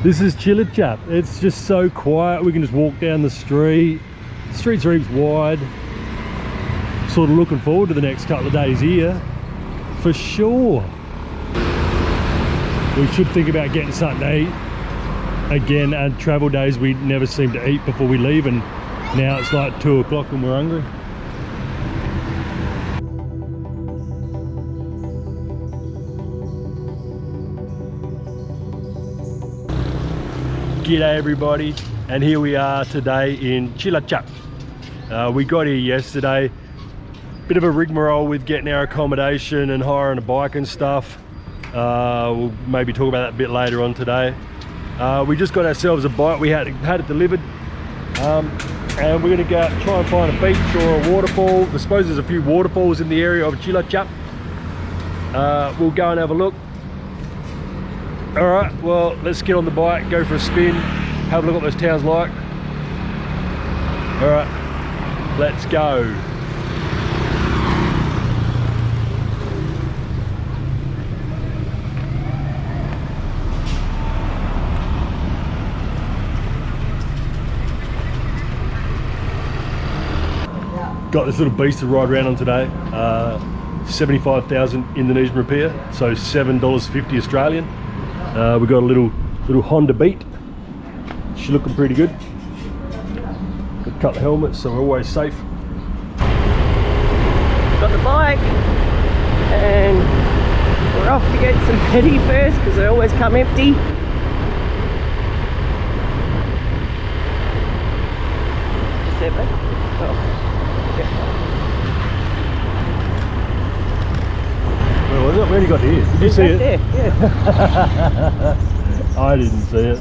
This is CILACAP. It's just so quiet. We can just walk down the street. The streets are heaps wide. Sort of looking forward to the next couple of days here, for sure. We should think about getting something to eat. Again, and travel days we never seem to eat before we leave, and now it's like 2 o'clock and we're hungry. G'day everybody, and here we are today in CILACAP. We got here yesterday. Bit of a rigmarole with getting our accommodation and hiring a bike and stuff. We'll maybe talk about that a bit later on today. We just got ourselves a bike. We had it delivered, and we're going to go out and try and find a beach or a waterfall. I suppose there's a few waterfalls in the area of CILACAP. We'll go and have a look. Alright, well, let's get on the bike, go for a spin, have a look at what this town's like. Alright, let's go. Got this little beast to ride around on today. 75,000 Indonesian rupiah, so $7.50 Australian. We got a little Honda Beat. She's looking pretty good. Got a couple of helmets, so we're always safe. Got the bike, and we're off to get some petty first because they always come empty. Where was it? Where did you got here? Did you see it? There, yeah. I didn't see it.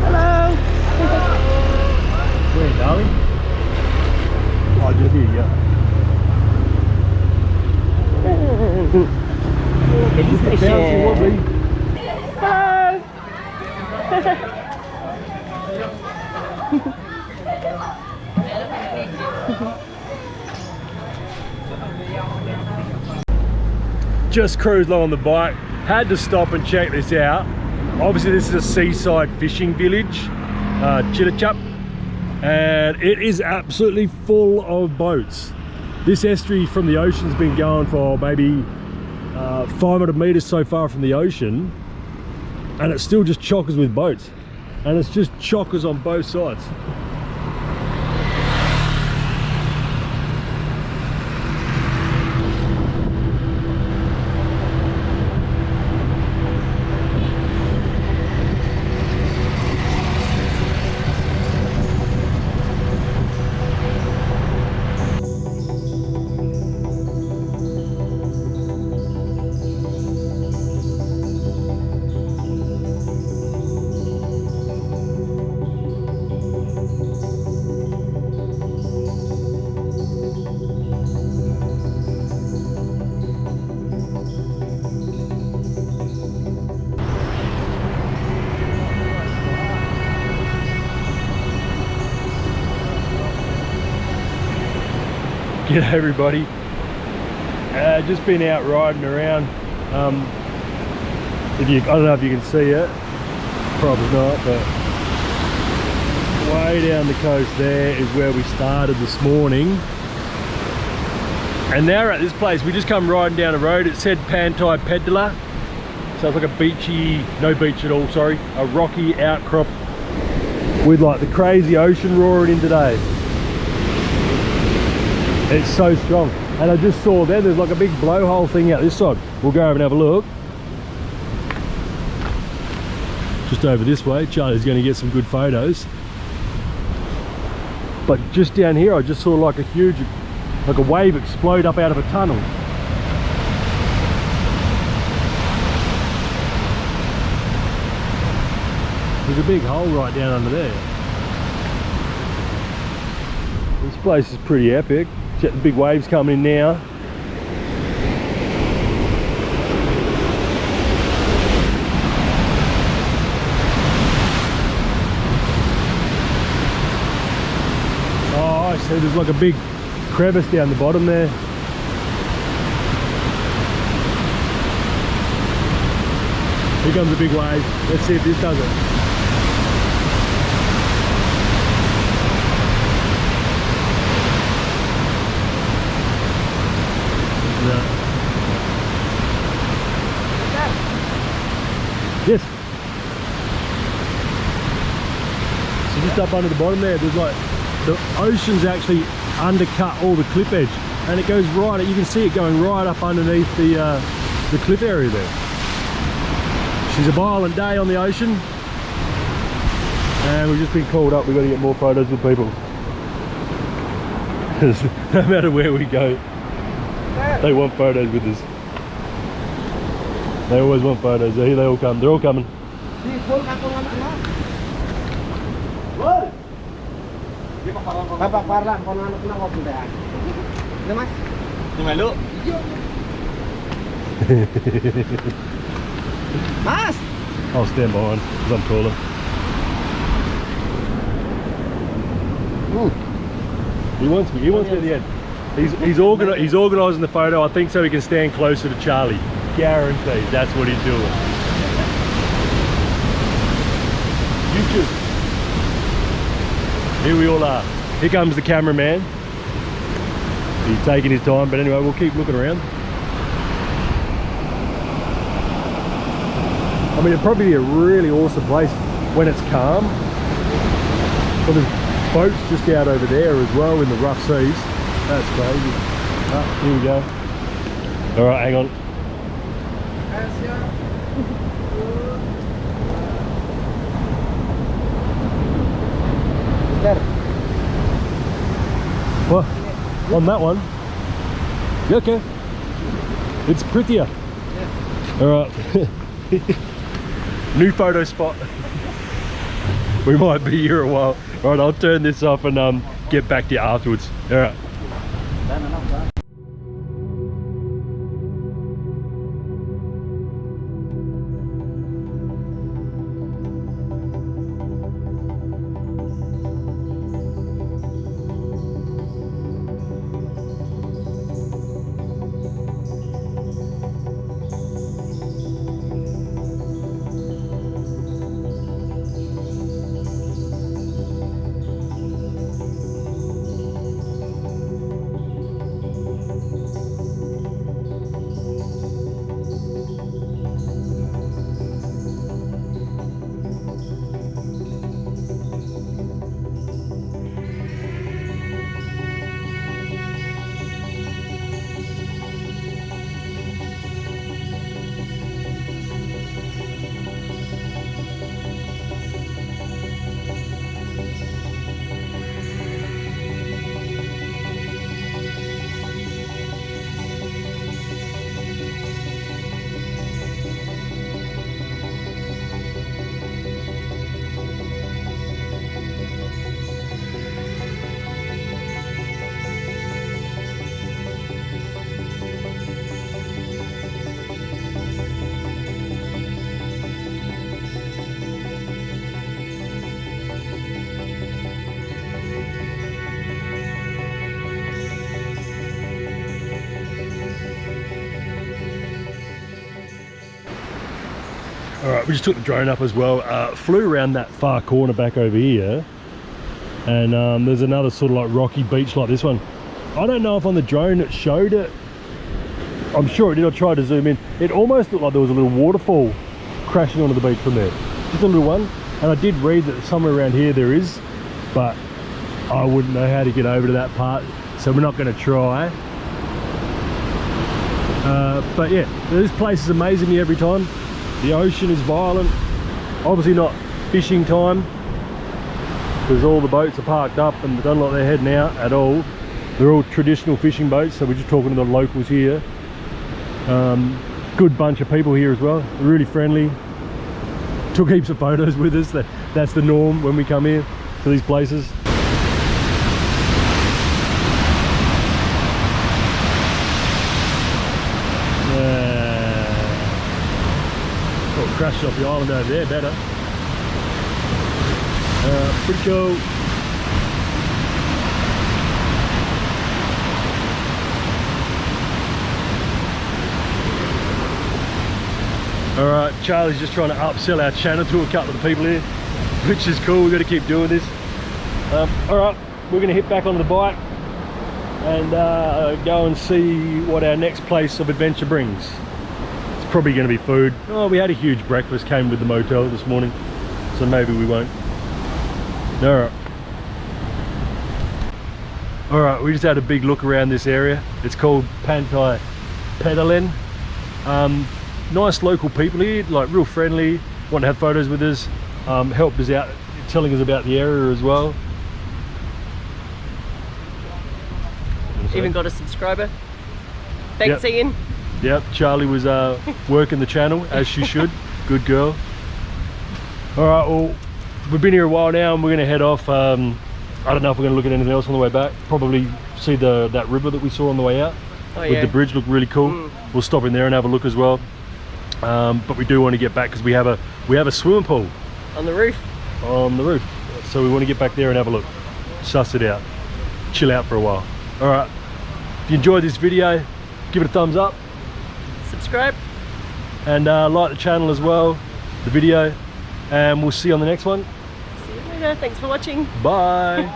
Hello. Where, darling? Oh, just here, yeah. Petty station. Hello. Just cruised along on the bike, had to stop and check this out. Obviously this is a seaside fishing village, CILACAP, and it is absolutely full of boats. This estuary from the ocean's been going for maybe 500 meters so far from the ocean, and it's still just chockers with boats, and it's just chockers on both sides. G'day everybody. Just been out riding around. I don't know if you can see it, probably not, but way down the coast there is where we started this morning. And now we're at this place. We just come riding down the road. It said Pantai Pedalen. So it's like a beachy, no beach at all, sorry, a rocky outcrop with like the crazy ocean roaring in today. It's so strong. And I just saw there's like a big blowhole thing out this side. We'll go over and have a look. Just over this way. Charlie's going to get some good photos. But just down here I just saw like a huge, like a wave explode up out of a tunnel. There's a big hole right down under there. This place is pretty epic. Check the big waves coming in now. Oh, I see there's like a big crevice down the bottom there. Here comes a big wave. Let's see if this does it. Yes. So just up under the bottom there, there's like, the ocean's actually undercut all the cliff edge, and it goes right, you can see it going right up underneath the cliff area there. She's a violent day on the ocean, and we've just been called up. We've got to get more photos with people. No matter where we go, they want photos with us. They always want photos. Here they all come. They're all coming. I'll stand behind because I'm taller. He wants me. He wants me at the end. He's organising the photo. I think so he can stand closer to Charlie. Guaranteed. That's what he's doing. YouTube. Here we all are. Here comes the cameraman. He's taking his time, but anyway, we'll keep looking around. I mean, it'd probably be a really awesome place when it's calm. Well, there's boats just out over there as well in the rough seas. That's crazy. Ah, here we go. All right, hang on. What? On that one? Yeah, okay. It's prettier. Yeah. All right. New photo spot. We might be here a while. All right, I'll turn this off and get back to you afterwards. All right. All right, we just took the drone up as well, flew around that far corner back over here, and there's another sort of like rocky beach like this one. I don't know if on the drone it showed it. I'm sure it did. I tried to zoom in. It almost looked like there was a little waterfall crashing onto the beach from there. Just a little one. And I did read that somewhere around here there is, but I wouldn't know how to get over to that part, so we're not going to try. But yeah, this place is amazing me every time. The ocean is violent. Obviously not fishing time, because all the boats are parked up and don't look like they're heading out at all. They're all traditional fishing boats, so we're just talking to the locals here. Good bunch of people here as well, really friendly. Took heaps of photos with us. That's the norm when we come here to these places. Crashed off the island over there better. Pretty cool. All right, Charlie's just trying to upsell our channel to a couple of the people here, which is cool. We've got to keep doing this. All right, we're going to hit back on the bike and go and see what our next place of adventure brings. It's probably going to be food. Oh, we had a huge breakfast, came with the motel this morning, so maybe we won't. All right, we just had a big look around this area. It's called Pantai Pedalen. Nice local people here, like real friendly, want to have photos with us, helped us out telling us about the area as well. Even got a subscriber. Thanks, Yep. Ian. Yep, Charlie was working the channel as she should. Good girl. All right, well, we've been here a while now and we're going to head off. I don't know if we're going to look at anything else on the way back. Probably see that river that we saw on the way out. Oh, with yeah. the bridge, looked really cool. We'll stop in there and have a look as well. But we do want to get back because we have a swimming pool On the roof. on the roof. So we want to get back there and have a look, suss it out, chill out for a while. All right, if you enjoyed this video, give it a thumbs up Subscribe. and like the channel as well, the video, and we'll see you on the next one. See you later. Thanks for watching. Bye.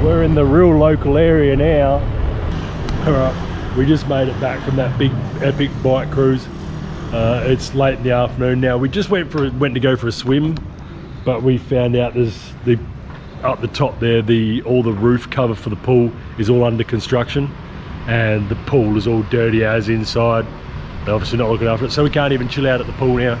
We're in the real local area now. All right, we just made it back from that big epic bike cruise. It's late in the afternoon now. We just went to go for a swim, but we found out there's up the top there, all the roof cover for the pool is all under construction, and the pool is all dirty as inside. They're obviously not looking after it, so we can't even chill out at the pool now.